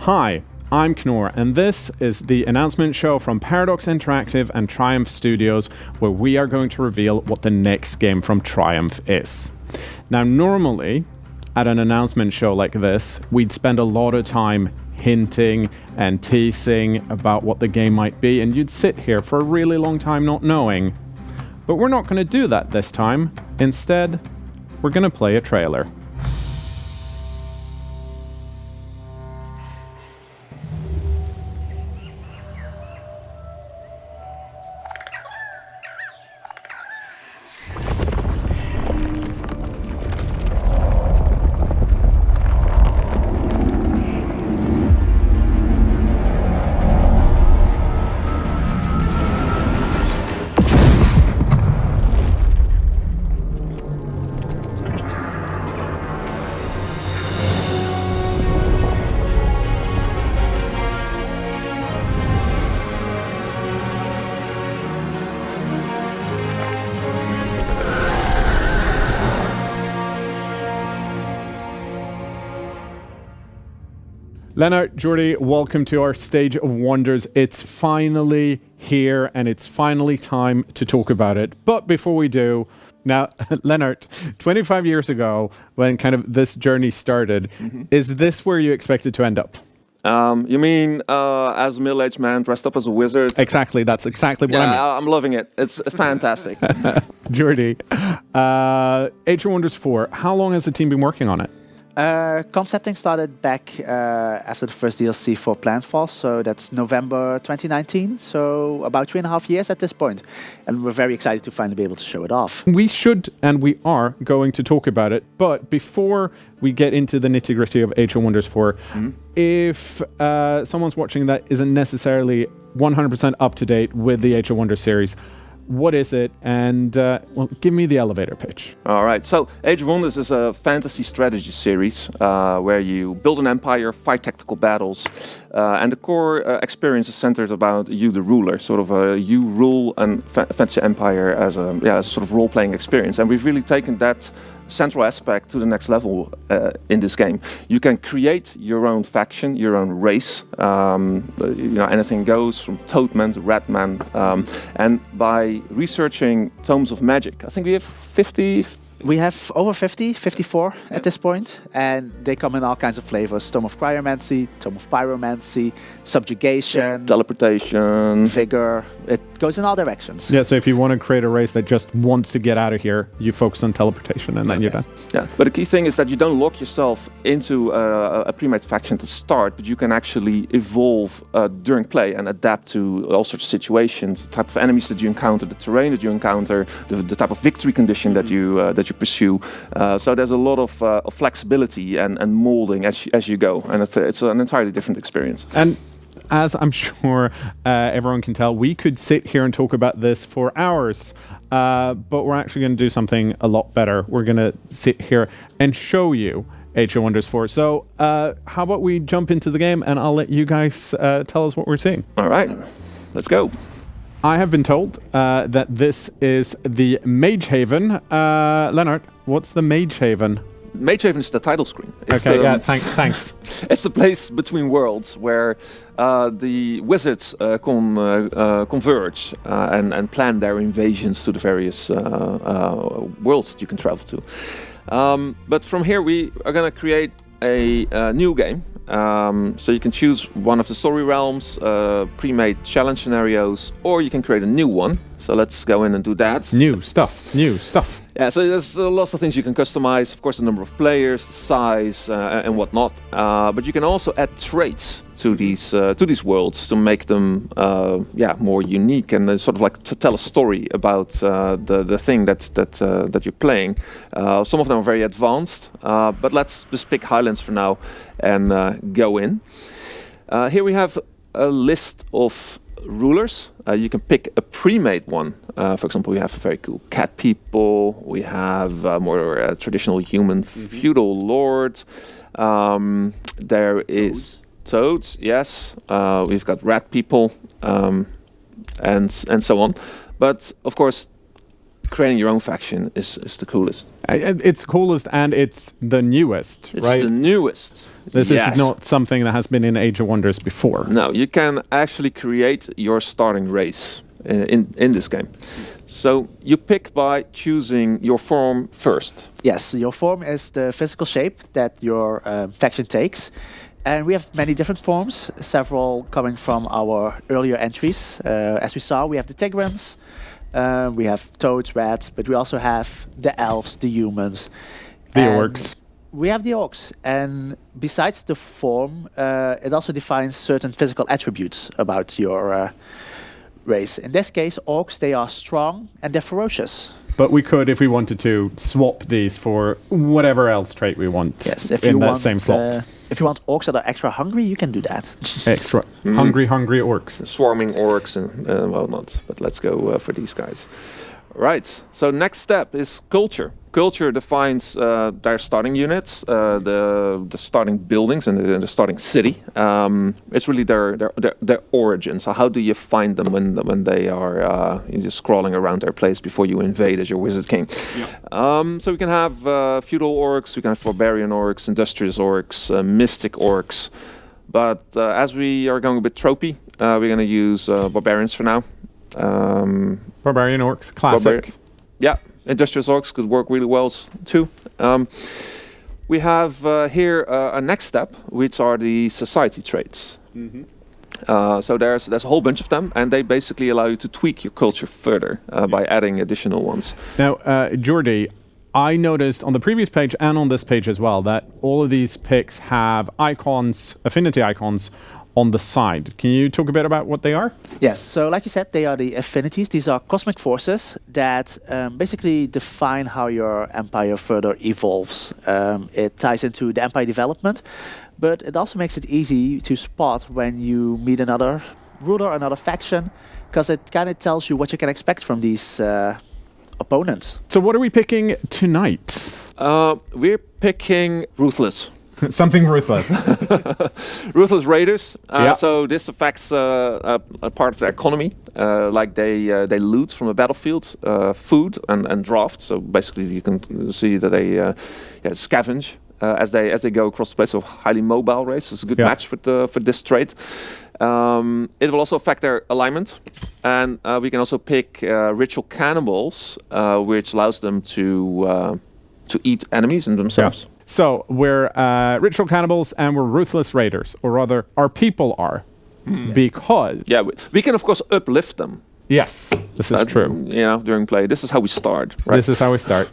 Hi, I'm Knorr, and this is the announcement show from Paradox Interactive and Triumph Studios, where we are going to reveal what the next game from Triumph is. Now, normally, at an announcement show like this, we'd spend a lot of time hinting and teasing about what the game might be, and you'd sit here for a really long time not knowing. But we're not going to do that this time. Instead, we're going to play a trailer. Lennart, Jordi, welcome to our Stage of Wonders. It's finally here, and it's finally time to talk about it. But before we do, now, Lennart, 25 years ago, when kind of this journey started, is this where you expected to end up? You mean as a middle-aged man dressed up as a wizard? Exactly, that's exactly what I mean. I'm loving it. It's fantastic. Jordi, Age of Wonders 4, how long has the team been working on it? Concepting started back after the first DLC for Planetfall, so that's November 2019, so about 3.5 years at this point. And we're very excited to finally be able to show it off. We should, and we are, going to talk about it, but before we get into the nitty-gritty of Age of Wonders 4, if someone's watching that isn't necessarily 100% up-to-date with the Age of Wonders series, what is it? And, well, give me the elevator pitch. All right. So, Age of Wonders is a fantasy strategy series where you build an empire, fight tactical battles, and the core experience is centered about you, the ruler. Sort of you rule a fantasy empire as a sort of role-playing experience. And we've really taken that central aspect to the next level in this game. You can create your own faction, your own race. Anything goes from Toadman to Ratman. And by researching tomes of magic, I think we have 50. We have over 54 at this point, and they come in all kinds of flavors. Tome of Cryomancy, Tome of Pyromancy, Subjugation, Teleportation, Vigor. It goes in all directions. Yeah, so if you want to create a race that just wants to get out of here, you focus on teleportation and then you're done. Yeah, but the key thing is that you don't lock yourself into a pre-made faction to start, but you can actually evolve during play and adapt to all sorts of situations, the type of enemies that you encounter, the terrain that you encounter, the type of victory condition that you pursue. So there's a lot of flexibility and molding as you go, and it's an entirely different experience. And as I'm sure everyone can tell, we could sit here and talk about this for hours, but we're actually going to do something a lot better. We're going to sit here and show you Age of Wonders 4. So how about we jump into the game, and I'll let you guys tell us what we're seeing. All right, let's go. I have been told that this is the Mage Haven. Lennart, what's the Mage Haven? Mage Haven is the title screen. It's thanks. It's the place between worlds where the wizards converge and plan their invasions to the various worlds that you can travel to. But from here we are going to create a new game. So you can choose one of the story realms, pre-made challenge scenarios, or you can create a new one. So let's go in and do that. New stuff. Yeah, so there's lots of things you can customize. Of course, the number of players, the size, and whatnot. But you can also add traits to these worlds to make them more unique and sort of like to tell a story about the thing that you're playing. Some of them are very advanced, but let's just pick Highlands for now and go in. Here we have a list of rulers. You can pick a pre-made one. For example, we have very cool cat people. We have more traditional human feudal lords. There is toads, yes. We've got rat people, and so on. But of course, creating your own faction is the coolest. It's coolest and it's the newest, right? It's the newest. This Yes. is not something that has been in Age of Wonders before. No, you can actually create your starting race in this game. So you pick by choosing your form first. Yes, your form is the physical shape that your faction takes. And we have many different forms, several coming from our earlier entries. As we saw, we have the Tigrans, we have toads, rats, but we also have the elves, the humans. The and orcs. We have the orcs. And besides the form, it also defines certain physical attributes about your race. In this case, orcs, they are strong and they're ferocious. But we could, if we wanted to, swap these for whatever else trait we want. Yes, if in you that want, same slot. If you want orcs that are extra hungry, you can do that. Extra hungry orcs. Swarming orcs and whatnot. But let's go for these guys. Right. So next step is culture. Culture defines their starting units, the starting buildings, and the starting city. It's really their origin. So how do you find them when they are just crawling around their place before you invade as your wizard king? Yeah. So we can have feudal orcs, we can have barbarian orcs, industrious orcs, mystic orcs. But as we are going a bit tropey, we're going to use barbarians for now. Barbarian orcs, classic. Yeah, industrious orcs could work really well too. We have here a next step, which are the society traits. So there's a whole bunch of them, and they basically allow you to tweak your culture further by adding additional ones. Now, Jordi, I noticed on the previous page and on this page as well that all of these picks have icons, affinity icons, on the side. Can you talk a bit about what they are? Yes, so like you said, they are the affinities. These are cosmic forces that basically define how your empire further evolves. It ties into the empire development, but it also makes it easy to spot when you meet another ruler, another faction, because it kind of tells you what you can expect from these opponents. So what are we picking tonight? We're picking Ruthless. Something ruthless. Ruthless raiders. Yeah. So this affects a part of their economy, like they loot from the battlefield, food and draft. So basically, you can see that they scavenge as they go across the place. So highly mobile race. It's a good match for this trait. It will also affect their alignment, and we can also pick ritual cannibals, which allows them to eat enemies and themselves. Yeah. So we're ritual cannibals and we're ruthless raiders, or rather, our people are, because we can of course uplift them. Yes, this is true. During play, this is how we start. Right? This is how we start.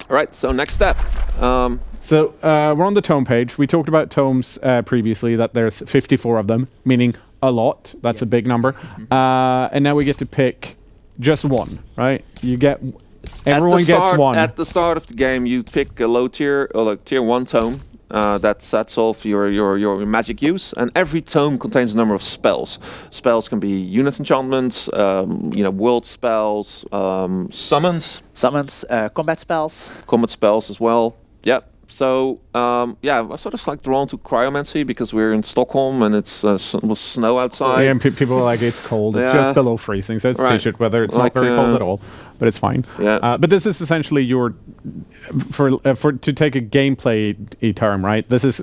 All right. So next step. So we're on the tome page. We talked about tomes previously. That there's 54 of them, meaning a lot. That's a big number. And now we get to pick just one. Right? You get. Everyone gets one. At the start of the game, you pick a low tier or like tier 1 tome that sets off your magic use, and every tome contains a number of spells. Spells can be unit enchantments, world spells, summons, Combat spells as well. Yeah. So I'm sort of like drawn to cryomancy because we're in Stockholm and it's was snow outside. Yeah, and people are like, it's cold. It's just below freezing, so it's t-shirt weather. It's not very cold at all, but it's fine. Yeah. But this is essentially your for to take a gameplay term, right? This is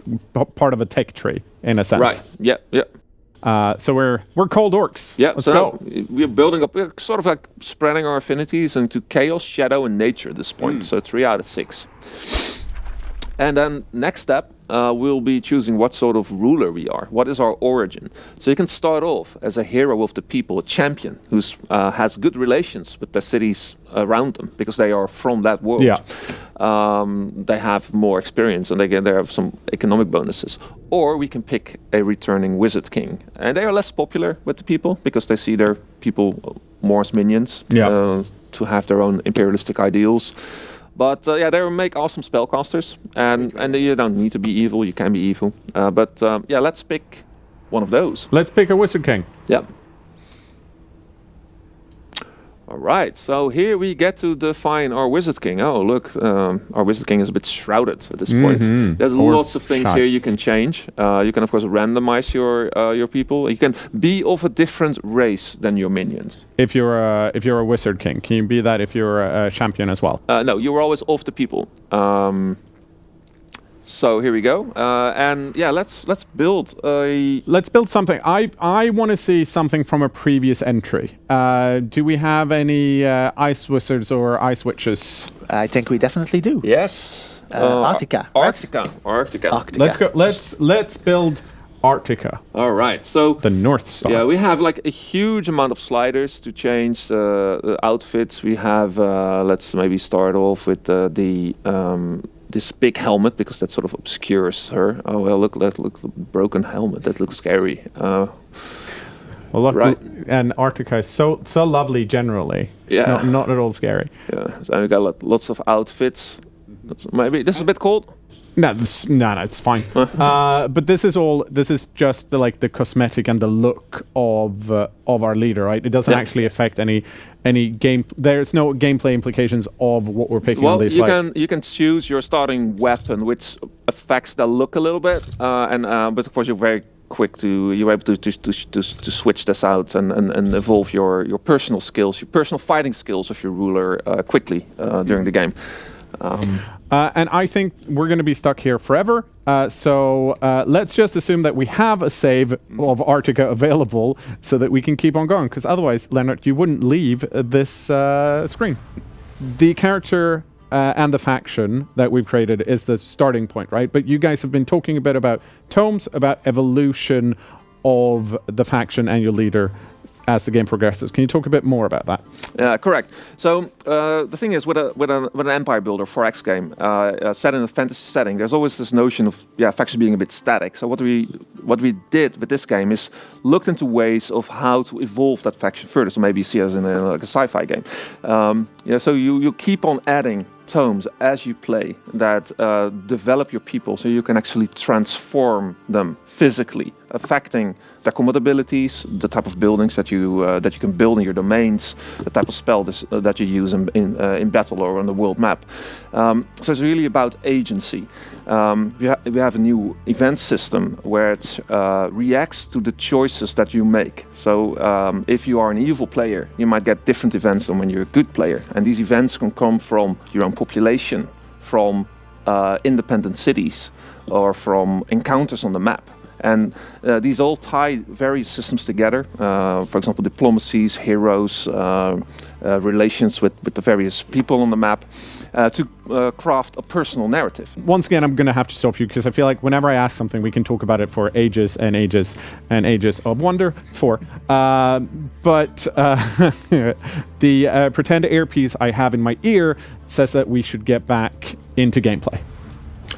part of a tech tree in a sense. Right. Yeah. Yeah. So we're cold orcs. Yeah, Let's go. We're building up. We're sort of like spreading our affinities into chaos, shadow, and nature at this point. So 3 out of 6. And then next step, we'll be choosing what sort of ruler we are. What is our origin? So you can start off as a hero of the people, a champion who has good relations with the cities around them because they are from that world. Yeah. They have more experience and they have some economic bonuses. Or we can pick a returning wizard king. And they are less popular with the people because they see their people more as minions to have their own imperialistic ideals. But they make awesome spellcasters, and you don't need to be evil. You can be evil, but let's pick one of those. Let's pick a wizard king. Yeah. All right, so here we get to define our wizard king. Oh, look, our wizard king is a bit shrouded at this point. There's lots of things here you can change. You can, of course, randomize your people. You can be of a different race than your minions. If you're a wizard king, can you be that if you're a champion as well? No, you're always of the people. So here we go, and yeah, let's build a. Let's build something. I want to see something from a previous entry. Do we have any ice wizards or ice witches? I think we definitely do. Yes. Arctica. Right? Arctica. Let's go. Let's build Arctica. All right. So the North Star. yeah, we have like a huge amount of sliders to change the outfits. We have. Let's maybe start off with this big helmet, because that sort of obscures her. Oh well, look, broken helmet. That looks scary. Well, look, right. And Arctica is so lovely generally. Yeah. It's not at all scary. Yeah, and we got lots of outfits. Maybe this is a bit cold. No, it's fine. But this is just the cosmetic and the look of our leader, right? It doesn't actually affect any game. There's no gameplay implications of what we're picking on these. Well, you can choose your starting weapon, which affects the look a little bit, but of course you're very quick you're able to switch this out and evolve your personal skills, your personal fighting skills of your ruler quickly during the game. And I think we're going to be stuck here forever. So let's just assume that we have a save of Arctica available so that we can keep on going. Because otherwise, Lennart, you wouldn't leave this screen. The character and the faction that we've created is the starting point, right? But you guys have been talking a bit about tomes, about evolution of the faction and your leader as the game progresses. Can you talk a bit more about that? Yeah, correct. So the thing is, with an empire builder 4X game set in a fantasy setting, there's always this notion of faction being a bit static. So what we did with this game is looked into ways of how to evolve that faction further. So maybe you see it as in a sci-fi game. So you keep on adding tomes as you play that develop your people, so you can actually transform them physically, affecting their combat abilities, the type of buildings that you can build in your domains, the type of spell that you use in battle or on the world map. So it's really about agency. We have a new event system where it reacts to the choices that you make. So if you are an evil player, you might get different events than when you're a good player, and these events can come from your own population, from independent cities, or from encounters on the map. And these all tie various systems together. For example, diplomacies, heroes, relations with the various people on the map, to craft a personal narrative. Once again, I'm going to have to stop you because I feel like whenever I ask something, we can talk about it for ages and ages and ages of wonder. But the pretend earpiece I have in my ear says that we should get back into gameplay.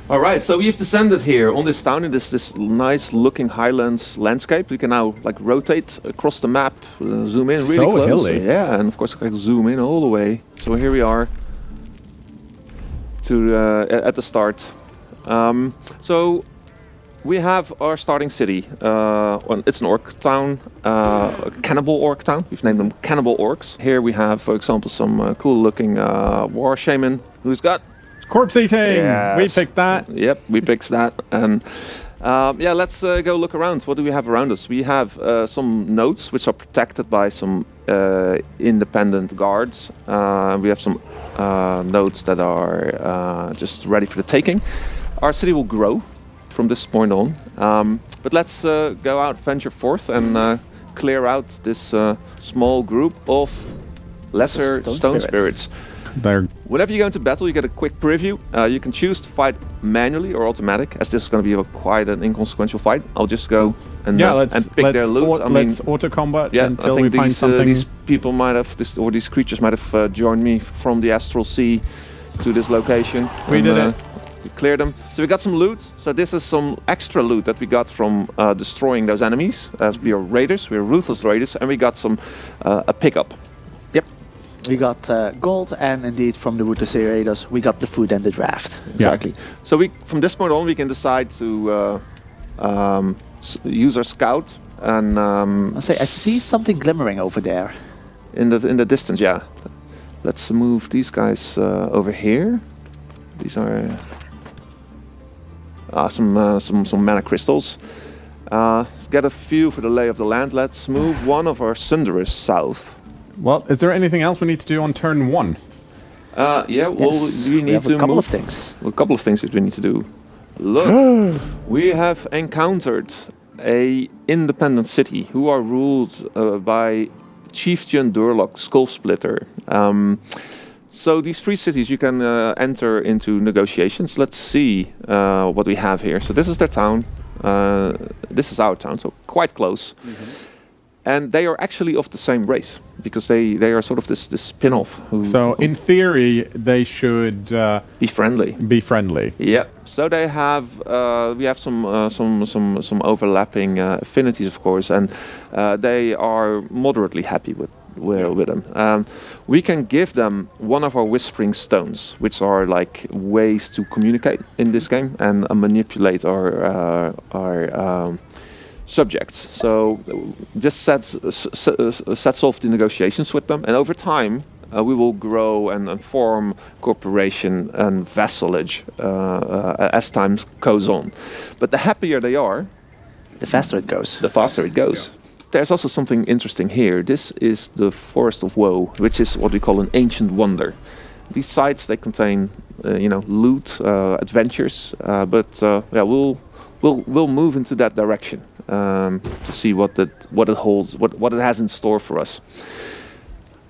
All right, so we've descended here on this town in this nice-looking highlands landscape. We can now rotate across the map, zoom in really close. Hilly. Yeah, and of course I can zoom in all the way. So here we are at the start. So we have our starting city. It's an orc town, a cannibal orc town. We've named them cannibal orcs. Here we have, for example, some cool-looking war shaman who's got corpse eating. Yes. We picked that. Yep, we picked that. And let's go look around. What do we have around us? We have some nodes which are protected by some independent guards. We have some nodes that are just ready for the taking. Our city will grow from this point on. But let's go out, venture forth, and clear out this small group of lesser stone spirits. Whenever you go into battle, you get a quick preview. You can choose to fight manually or automatic, as this is going to be quite an inconsequential fight. I'll just go and pick their loot. Let's auto combat until I think we find something. These people might have, these creatures might have joined me from the astral sea to this location. We did it. We cleared them. So we got some loot. So this is some extra loot that we got from destroying those enemies. As we are raiders, we are ruthless raiders, and we got some a pickup. We got gold, and indeed from the Ruthless Raiders, we got the food and the draft. Exactly. Yeah. So from this point on, we can decide to use our scout and. I see something glimmering over there. In the distance, yeah. Let's move these guys over here. These are some mana crystals. Let's get a feel for the lay of the land. Let's move one of our Sunderers south. Well, is there anything else we need to do on turn one? We need to a couple of things. A couple of things that we need to do. Look, we have encountered a independent city who are ruled by Chieftain Durlock Skullsplitter. So these 3 cities you can enter into negotiations. Let's see what we have here. So this is their town. This is our town, so quite close. And they are actually of the same race because they are sort of this spin-off. So in theory, they should be friendly. Be friendly. Yeah. So they have we have some overlapping affinities, of course, and they are moderately happy with them. We can give them one of our whispering stones, which are like ways to communicate in this game and manipulate our subjects. So this sets off the negotiations with them, and over time we will grow and form cooperation and vassalage as time goes on. But the happier they are, The faster it goes. the faster it goes. Yeah. There's also something interesting here. This is the Forest of Woe, which is what we call an ancient wonder. These sites, they contain, loot, adventures, but we'll move into that direction to see what it holds, what it has in store for us.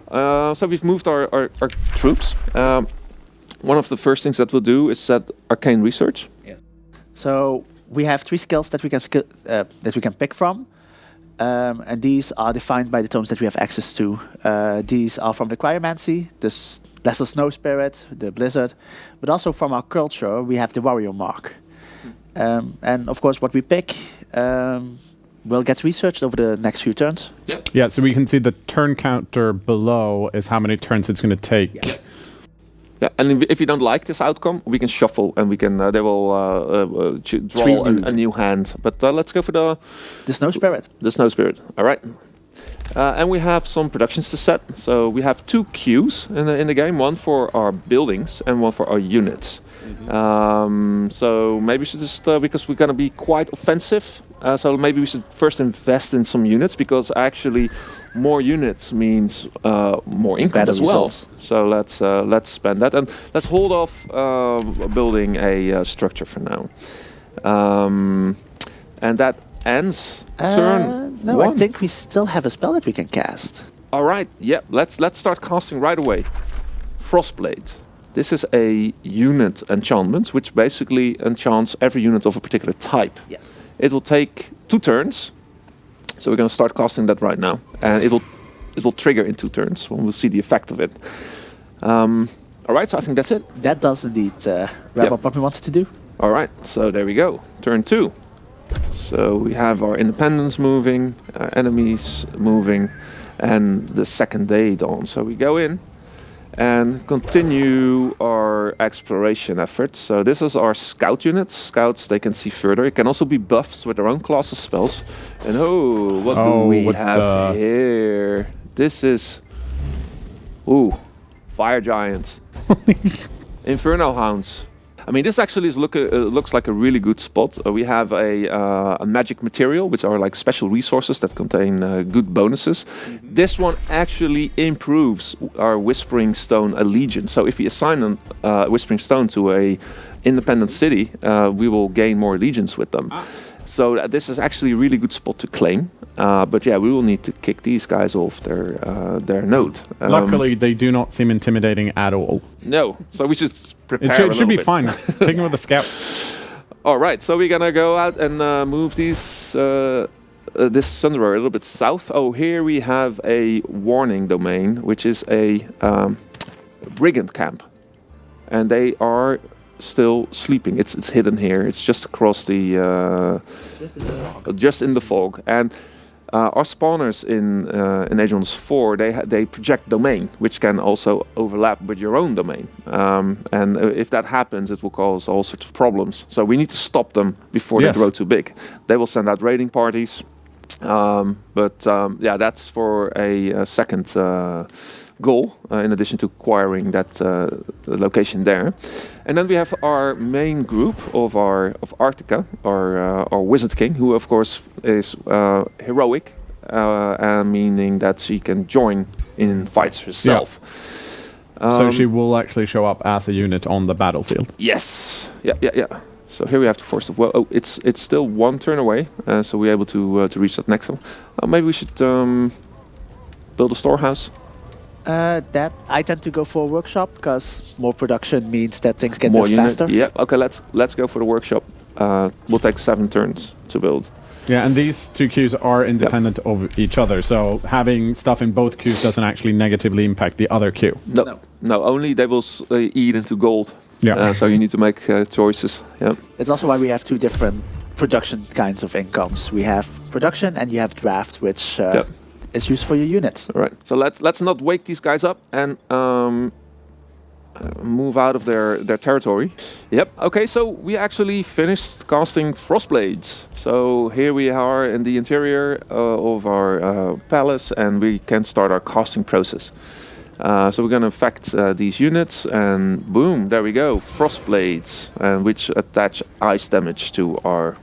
So we've moved our troops. One of the first things that we'll do is set arcane research. Yes. So we have 3 skills that we can pick from. And these are defined by the tomes that we have access to. These are from the Cryomancy, the Lesser Snow Spirit, the Blizzard, but also from our culture we have the Warrior Mark. And of course what we pick will get researched over the next few turns. Yeah, so we can see the turn counter below is how many turns it's going to take. Yes. Yeah, and if you don't like this outcome, we can shuffle and we can. They will draw a new hand. But let's go for the Snow Spirit. The Snow Spirit. All right. And we have some productions to set. So we have 2 queues in the game. One for our buildings and one for our units. So maybe we should just because we're going to be quite offensive. So maybe we should first invest in some units because actually more units means more income better as well. Results. So let's spend that and let's hold off building a structure for now. And that ends turn No, 1. I think we still have a spell that we can cast. All right. Yeah. Let's start casting right away. Frostblade. This is a unit enchantment, which basically enchants every unit of a particular type. Yes. It will take 2 turns, so we're going to start casting that right now, and it will trigger in 2 turns when we'll see the effect of it. All right, so I think that's it. That does indeed wrap up what we wanted to do. All right, so there we go. Turn 2. So we have our independence moving, our enemies moving, and the second day dawns. So we go in and continue our exploration efforts. So this is our scout units. Scouts, they can see further. It can also be buffs with their own class of spells. And what do we have here? This is... Fire Giants. Inferno Hounds. I mean, this actually looks like a really good spot. We have a magic material, which are like special resources that contain good bonuses. This one actually improves our Whispering Stone allegiance. So if we assign a Whispering Stone to a independent city, we will gain more allegiance with them. So this is actually a really good spot to claim. But yeah, we will need to kick these guys off their node. Luckily, they do not seem intimidating at all. No, so we should prepare. It should be fine. Take them with a scout. All right, so we're gonna go out and move these this Sunderer a little bit south. Oh, here we have a warning domain, which is a brigand camp, and they are still sleeping. It's hidden here. It's just across the just in the fog. And our spawners in Age of Wonders 4, they project domain, which can also overlap with your own domain. And if that happens, it will cause all sorts of problems. So we need to stop them before they grow too big. They will send out raiding parties. Yeah, that's for a second goal, in addition to acquiring that location there. And then we have our main group of Arctica, our Wizard King, who of course is heroic, meaning that she can join in fights herself. So she will actually show up as a unit on the battlefield. Yes. Yeah. So here we have to force the well. Oh, it's still one turn away, so we're able to reach that next one. Maybe we should build a storehouse. That I tend to go for a workshop because more production means that things get More built unit. faster. Yeah. Okay. Let's go for the workshop. We'll take 7 turns to build. Yeah, and these 2 queues are independent of each other, so having stuff in both queues doesn't actually negatively impact the other queue. No. Only they will eat into gold. Yeah. So you need to make choices. Yeah. It's also why we have 2 different production kinds of incomes. We have production and you have draft, which is used for your units. All right. So let's not wake these guys up and move out of their territory. Yep. Okay. So we actually finished casting Frostblades. So here we are in the interior of our palace, and we can start our casting process. So we're going to affect these units, and boom, there we go, Frostblades, which attach ice damage to our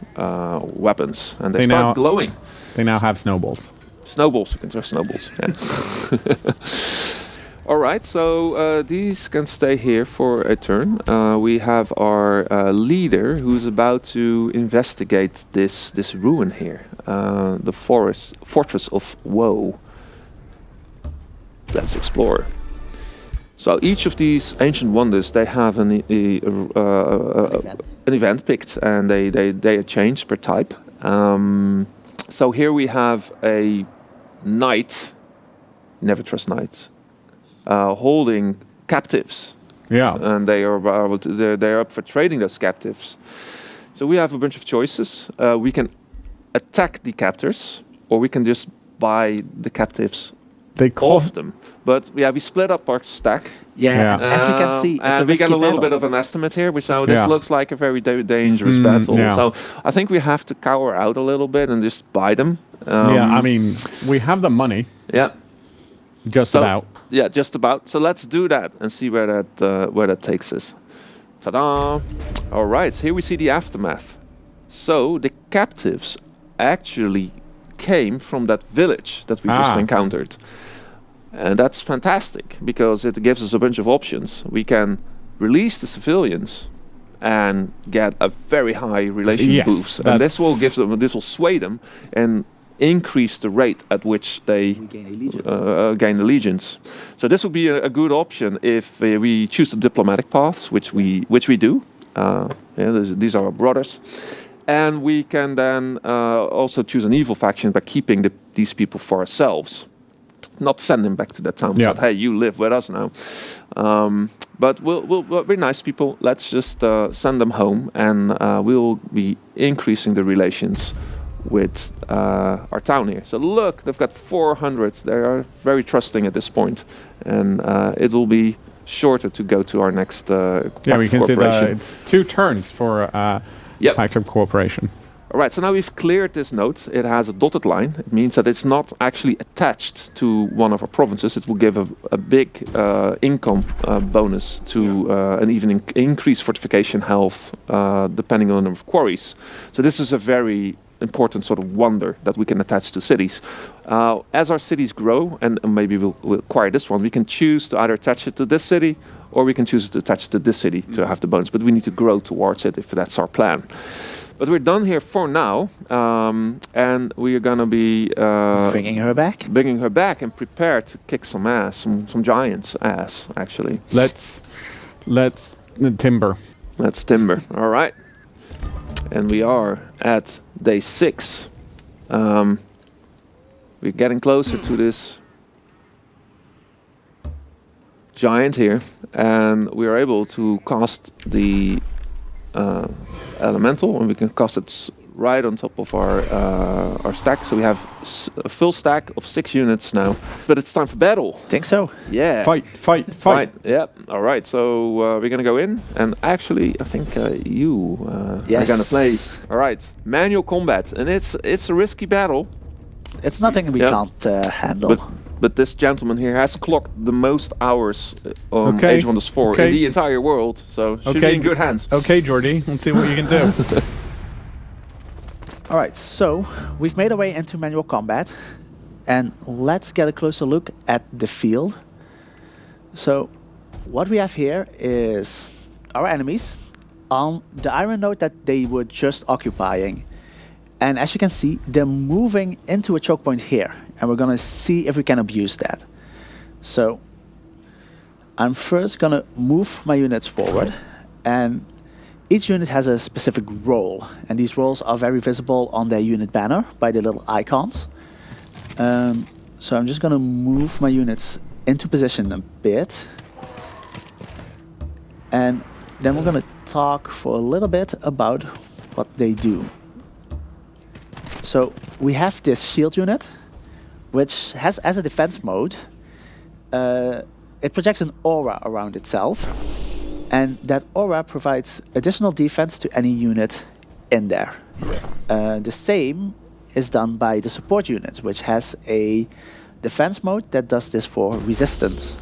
weapons, and they start glowing. They now have snowballs. Snowballs, you can throw snowballs. Yeah. All right, so these can stay here for a turn. We have our leader who's about to investigate this ruin here, the fortress of Woe. Let's explore. So each of these ancient wonders, they have an event picked, and they change per type. So here we have a knight. Never trust knights. Holding captives. Yeah. And they're up for trading those captives. So we have a bunch of choices. We can attack the captors, or we can just buy the captives off them. But we split up our stack. Yeah. As we can see, it's and we get a little bit of an estimate here, which now this looks like a very dangerous battle. Yeah. So I think we have to cower out a little bit and just buy them. I mean, we have the money. Yeah. Just about. Yeah, just about. So let's do that and see where that takes us. Ta-da! All right, here we see the aftermath. So the captives actually came from that village that we just encountered. And that's fantastic because it gives us a bunch of options. We can release the civilians and get a very high relation boost. And this will sway them and increase the rate at which they gain allegiance. So this would be a good option if we choose the diplomatic paths, which we do. These are our brothers. And we can then also choose an evil faction by keeping these people for ourselves. Not send them back to that town. But, hey, you live with us now. But we'll be nice people. Let's just send them home, and we'll be increasing the relations with our town here. So look, they've got 400. They are very trusting at this point, and it will be shorter to go to our next we can see that it's 2 turns for Pact of Cooperation. All right, so now we've cleared this node. It has a dotted line. It means that it's not actually attached to one of our provinces. It will give a big income bonus to and even increase fortification health depending on the number of quarries. So this is a very important sort of wonder that we can attach to cities. As our cities grow, and maybe we'll acquire this one, we can choose to either attach it to this city, or we can choose to attach it to this city to have the bonus. But we need to grow towards it if that's our plan. But we're done here for now, and we are going to be bringing her back and prepare to kick some ass, some giants' ass, actually. Let's timber. Let's timber. All right. And we are at day 6. We're getting closer to this giant here, and we are able to cast the elemental, and we can cast it right on top of our stack. So we have a full stack of 6 units now. But it's time for battle. Think so. Yeah. Fight. Yeah. All right. So we're gonna go in, and actually, I think you are gonna play. All right. Manual combat, and it's a risky battle. It's nothing we can't handle. But this gentleman here has clocked the most hours on Age of Wonders 4 in the entire world, so should be in good hands. Okay, Jordi, let's see what you can do. All right, so we've made our way into manual combat, and let's get a closer look at the field. So what we have here is our enemies on the iron node that they were just occupying. And as you can see, they're moving into a choke point here. And we're going to see if we can abuse that. So I'm first going to move my units forward. And each unit has a specific role. And these roles are very visible on their unit banner by the little icons. So I'm just going to move my units into position a bit. And then we're going to talk for a little bit about what they do. So we have this shield unit, which has as a defense mode, it projects an aura around itself. And that aura provides additional defense to any unit in there. The same is done by the support unit, which has a defense mode that does this for resistance.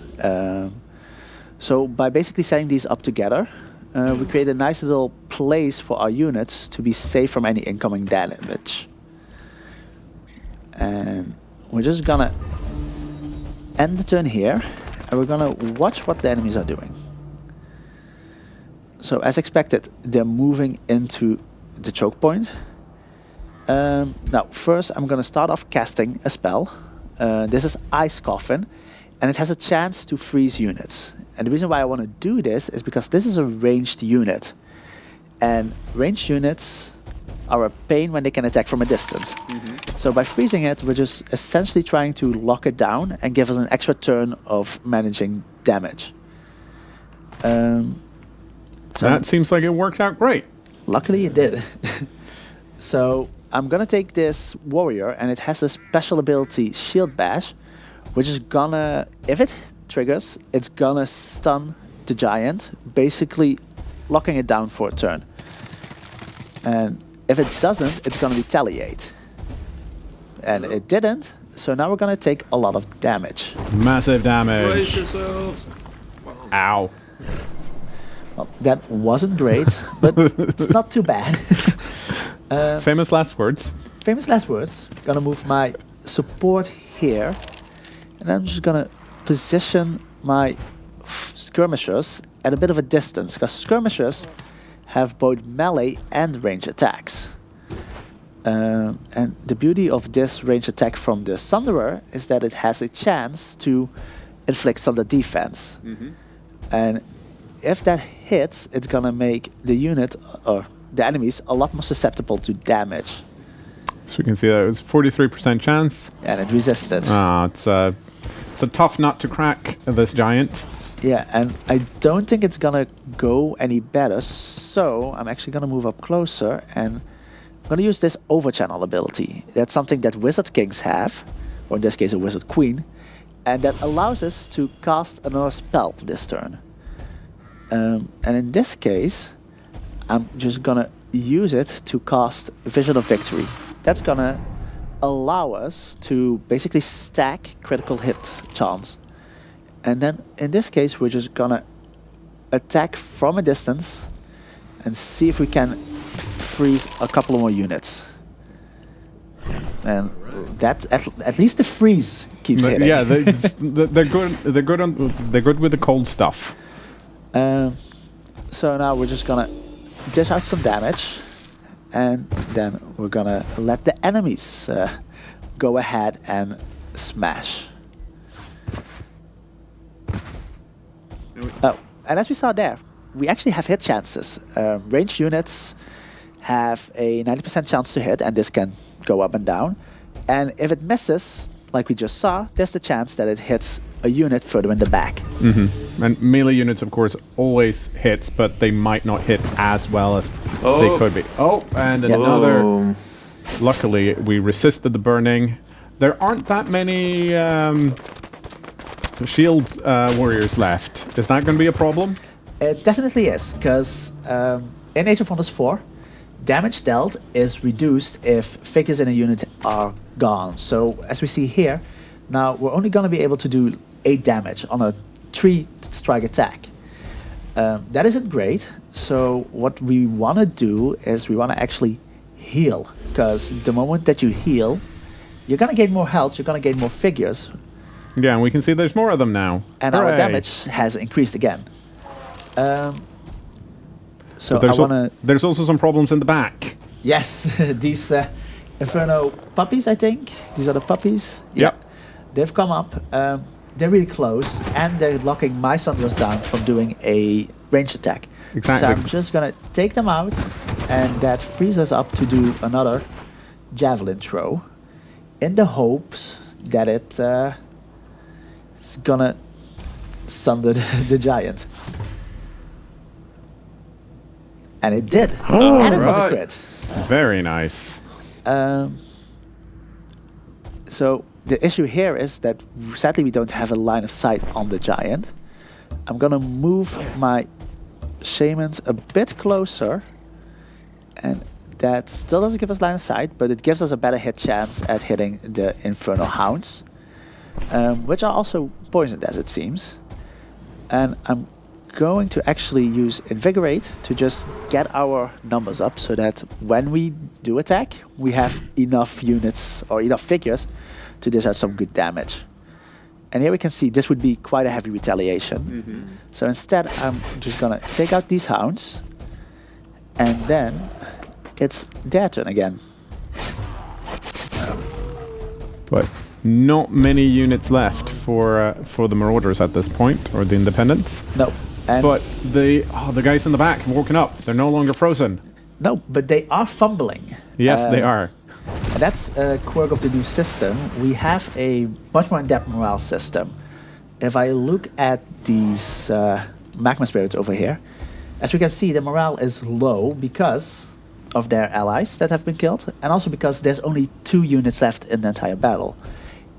So by basically setting these up together, we create a nice little place for our units to be safe from any incoming damage. And we're just gonna end the turn here, and we're gonna watch what the enemies are doing. So as expected, they're moving into the choke point. Now first I'm gonna start off casting a spell. This is Ice Coffin, and it has a chance to freeze units. And the reason why I want to do this is because this is a ranged unit. And ranged units are a pain when they can attack from a distance. So by freezing it, we're just essentially trying to lock it down and give us an extra turn of managing damage. So that seems like it worked out great. Luckily it did. So I'm gonna take this warrior, and it has a special ability, Shield Bash, which is gonna, if it triggers, it's gonna stun the giant, basically locking it down for a turn. And if it doesn't, it's gonna retaliate. And it didn't, so now we're gonna take a lot of damage. Massive damage. Brace yourselves. Ow. Well, that wasn't great, but it's not too bad. Famous last words. Famous last words. Gonna move my support here, and I'm just gonna position my skirmishers at a bit of a distance, because skirmishers have both melee and range attacks. And the beauty of this range attack from the Sunderer is that it has a chance to inflict thunder defense. And if that hits, it's gonna make the unit or the enemies a lot more susceptible to damage. So we can see that it was 43% chance. And it resisted. It's a tough nut to crack, this giant. Yeah, and I don't think it's gonna go any better, so I'm actually gonna move up closer, and I'm gonna use this overchannel ability. That's something that Wizard Kings have, or in this case a Wizard Queen, and that allows us to cast another spell this turn. And in this case, I'm just gonna use it to cast Vision of Victory. That's gonna allow us to basically stack critical hit chance. And then in this case, we're just gonna attack from a distance and see if we can freeze a couple more units. And that at least the freeze keeps hitting. Yeah, they're good. They're good with the cold stuff. So now we're just gonna dish out some damage, and then we're gonna let the enemies go ahead and smash. Oh, and as we saw there, we actually have hit chances. Ranged units have a 90% chance to hit, and this can go up and down. And if it misses, like we just saw, there's the chance that it hits a unit further in the back. And melee units, of course, always hits, but they might not hit as well as they could be. Oh, and another. Luckily, we resisted the burning. There aren't that many shield warriors left. Is that going to be a problem? It definitely is, because in Age of Wonders 4, damage dealt is reduced if figures in a unit are gone. So as we see here, now we're only going to be able to do 8 damage on a 3-strike attack. That isn't great, so what we want to do is we want to actually heal, because the moment that you heal, you're going to gain more health, you're going to gain more figures. Yeah, and we can see there's more of them now. And Hooray. our damage has increased again. So But I want to... there's also some problems in the back. Yes, these Inferno puppies, I think. These are the puppies. Yep. They've come up. They're really close, and they're locking my Sunburst down from doing a range attack. Exactly. So I'm just going to take them out, and that frees us up to do another javelin throw in the hopes that it's going to sunder the giant. And it did. And it was a crit. Very nice. So the issue here is that sadly we don't have a line of sight on the giant. I'm gonna move my shamans a bit closer, and that still doesn't give us line of sight, but it gives us a better hit chance at hitting the Infernal Hounds, which are also poisoned as it seems. And I'm going to actually use Invigorate to just get our numbers up so that when we do attack, we have enough units or enough figures to dish out some good damage. And here we can see this would be quite a heavy retaliation. Mm-hmm. So instead, I'm just gonna take out these hounds, and then it's their turn again. But not many units left for the Marauders at this point, or the Independents. No. And But the guys in the back have woken up. They're no longer frozen. no, but they are fumbling. Yes, they are. And that's a quirk of the new system. We have a much more in-depth morale system. If I look at these magma spirits over here, as we can see, the morale is low because of their allies that have been killed, and also because there's only 2 units left in the entire battle.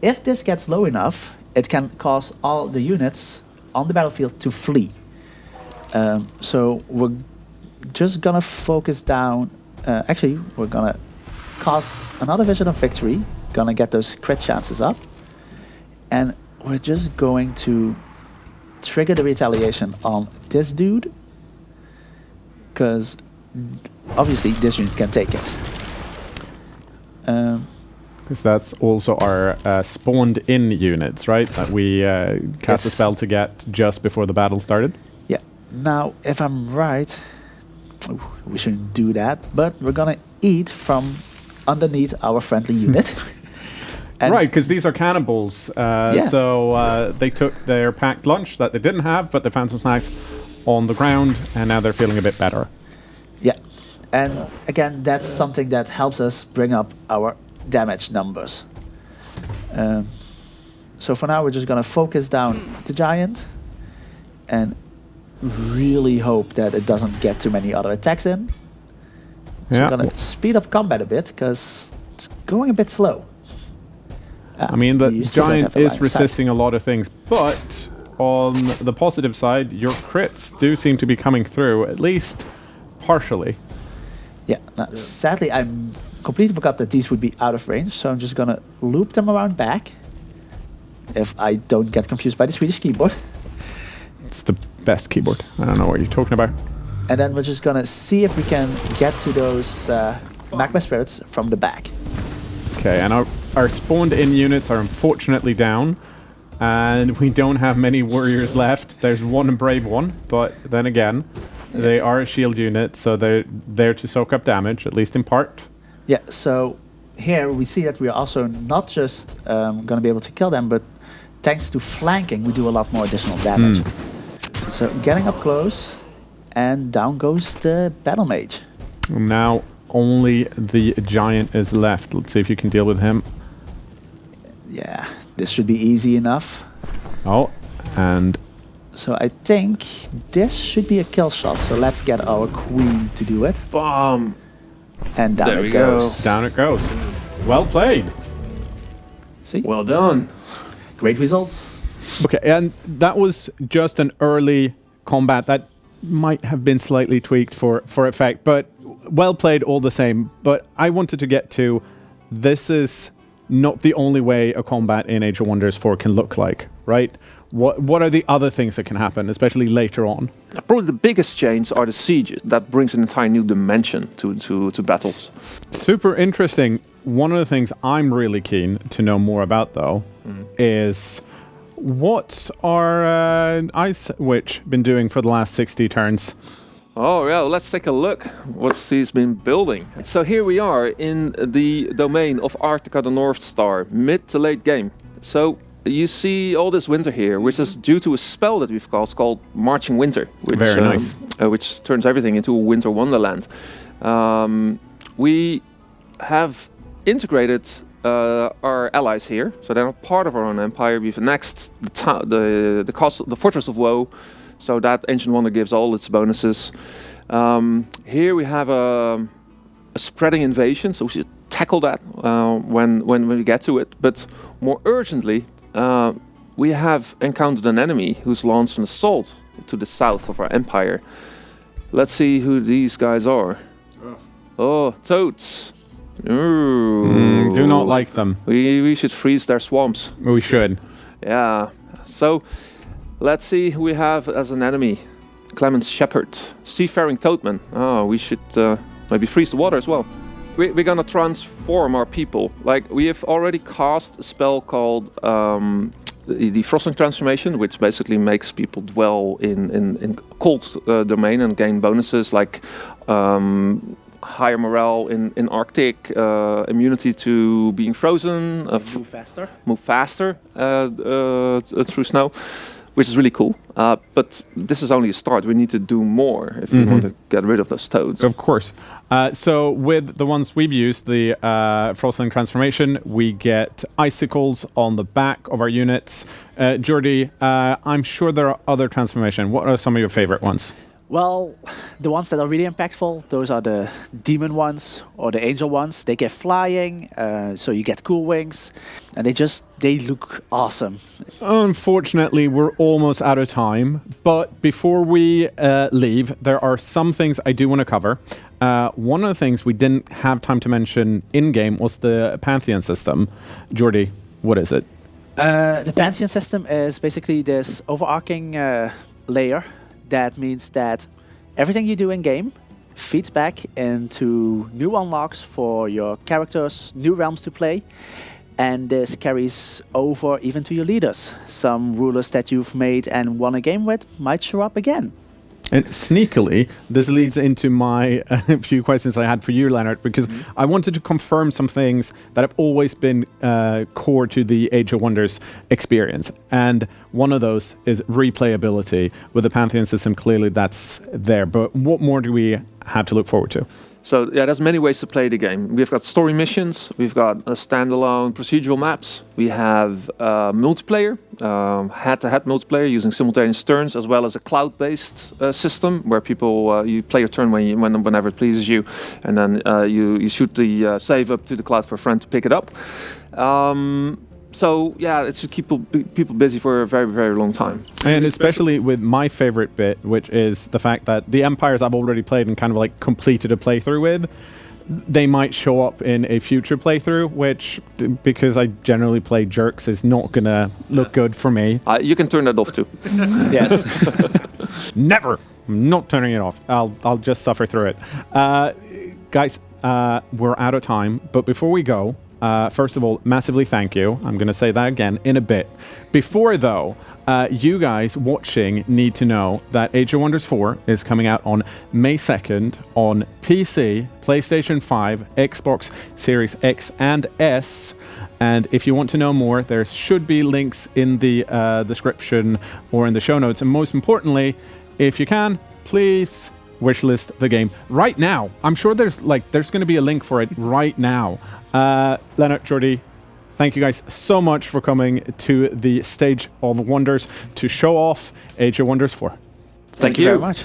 If this gets low enough, it can cause all the units on the battlefield to flee. So we're just gonna focus down. Actually, we're gonna cast another Vision of Victory. Gonna get those crit chances up, and we're just going to trigger the retaliation on this dude, because obviously this unit can take it. Because that's also our spawned-in units, right? That we cast a spell to get just before the battle started. Yeah. Now, if I'm right, we shouldn't do that, but we're gonna eat from underneath our friendly unit. Right, because these are cannibals. So they took their packed lunch that they didn't have, but they found some snacks on the ground, and now they're feeling a bit better. Yeah. And again, that's something that helps us bring up our damage numbers. So for now, we're just gonna focus down the giant and really hope that it doesn't get too many other attacks in. So I'm gonna speed up combat a bit because it's going a bit slow. I mean, the you still don't giant have a line is of resisting a lot of things, but on the positive side, your crits do seem to be coming through, at least partially. Yeah. Now, sadly, I completely forgot that these would be out of range, so I'm just gonna loop them around back. If I don't get confused by the Swedish keyboard. It's the best keyboard. I don't know what you're talking about. And then we're just gonna see if we can get to those magma spirits from the back. Okay, and our spawned-in units are unfortunately down, and we don't have many warriors left. There's one brave one, but then again, they are a shield unit, so they're there to soak up damage, at least in part. Yeah, so here we see that we are also not just gonna be able to kill them, but thanks to flanking, we do a lot more additional damage. So getting up close, and down goes the battle mage. Now only the giant is left. Let's see if you can deal with him. Yeah, this should be easy enough. Oh, and So I think this should be a kill shot. So let's get our queen to do it. Bomb. And down There it we go. goes. down it goes. Well played. See? Well done. Great results. Okay, and that was just an early combat that might have been slightly tweaked for effect, but well played all the same. But I wanted to get to, this is not the only way a combat in Age of Wonders 4 can look like, right? What are the other things that can happen, especially later on? Probably the biggest change are the sieges. That brings an entire new dimension to battles. Super interesting. One of the things I'm really keen to know more about, though, is what are Ice Witch been doing for the last 60 turns? Oh yeah, let's take a look what he's been building. So here we are in the domain of Arctica the North Star, mid to late game. So you see all this winter here, which is due to a spell that we've called Marching Winter, which, Very nice. Which turns everything into a winter wonderland. We have integrated our allies here, so they're not part of our own empire. We've annexed the Fortress of Woe, so that Ancient Wonder gives all its bonuses. Here we have a spreading invasion, so we should tackle that when we get to it. But more urgently, we have encountered an enemy who's launched an assault to the south of our empire. Let's see who these guys are. Oh, toads. Ooh. Do not like them. We should freeze their swamps. We should. Yeah. So let's see who we have as an enemy. Clement Shepherd, Seafaring Toadman. Oh, we should maybe freeze the water as well. We're gonna transform our people. Like, we have already cast a spell called the Frostling Transformation, which basically makes people dwell in cold domain and gain bonuses like higher morale in Arctic, immunity to being frozen, move faster through snow, which is really cool. But this is only a start. We need to do more if we want to get rid of those toads. Of course. So with the ones we've used, the Frostling Transformation, we get icicles on the back of our units. Jordi, I'm sure there are other transformations. What are some of your favorite ones? Well, the ones that are really impactful, those are the demon ones or the angel ones. They get flying, so you get cool wings, and they look awesome. Unfortunately, we're almost out of time, but before we leave, there are some things I do want to cover. One of the things we didn't have time to mention in-game was the Pantheon System. Jordi, what is it? The Pantheon System is basically this overarching layer. That means that everything you do in-game feeds back into new unlocks for your characters, new realms to play, and this carries over even to your leaders. Some rulers that you've made and won a game with might show up again. And sneakily, this leads into my few questions I had for you, Lennart, because I wanted to confirm some things that have always been core to the Age of Wonders experience. And one of those is replayability. With the Pantheon System, clearly that's there. But what more do we have to look forward to? So yeah, there's many ways to play the game. We've got story missions, we've got standalone procedural maps, we have multiplayer, head-to-head multiplayer using simultaneous turns, as well as a cloud-based system where people you play your turn whenever it pleases you, and then you shoot the save up to the cloud for a friend to pick it up. So yeah, it should keep people busy for a very, very long time. And especially with my favorite bit, which is the fact that the empires I've already played and kind of like completed a playthrough with, they might show up in a future playthrough, which, because I generally play jerks, is not going to look good for me. You can turn that off too. Yes. Never. I'm not turning it off. I'll just suffer through it. Guys, we're out of time, but before we go, first of all, massively thank you. I'm going to say that again in a bit. Before, though, you guys watching need to know that Age of Wonders 4 is coming out on May 2nd on PC, PlayStation 5, Xbox Series X and S. And if you want to know more, there should be links in the description or in the show notes. And most importantly, if you can, please wishlist the game right now. I'm sure there's going to be a link for it right now. Lennart, Jordi, thank you guys so much for coming to the Stage of Wonders to show off Age of Wonders 4. Thank you very much.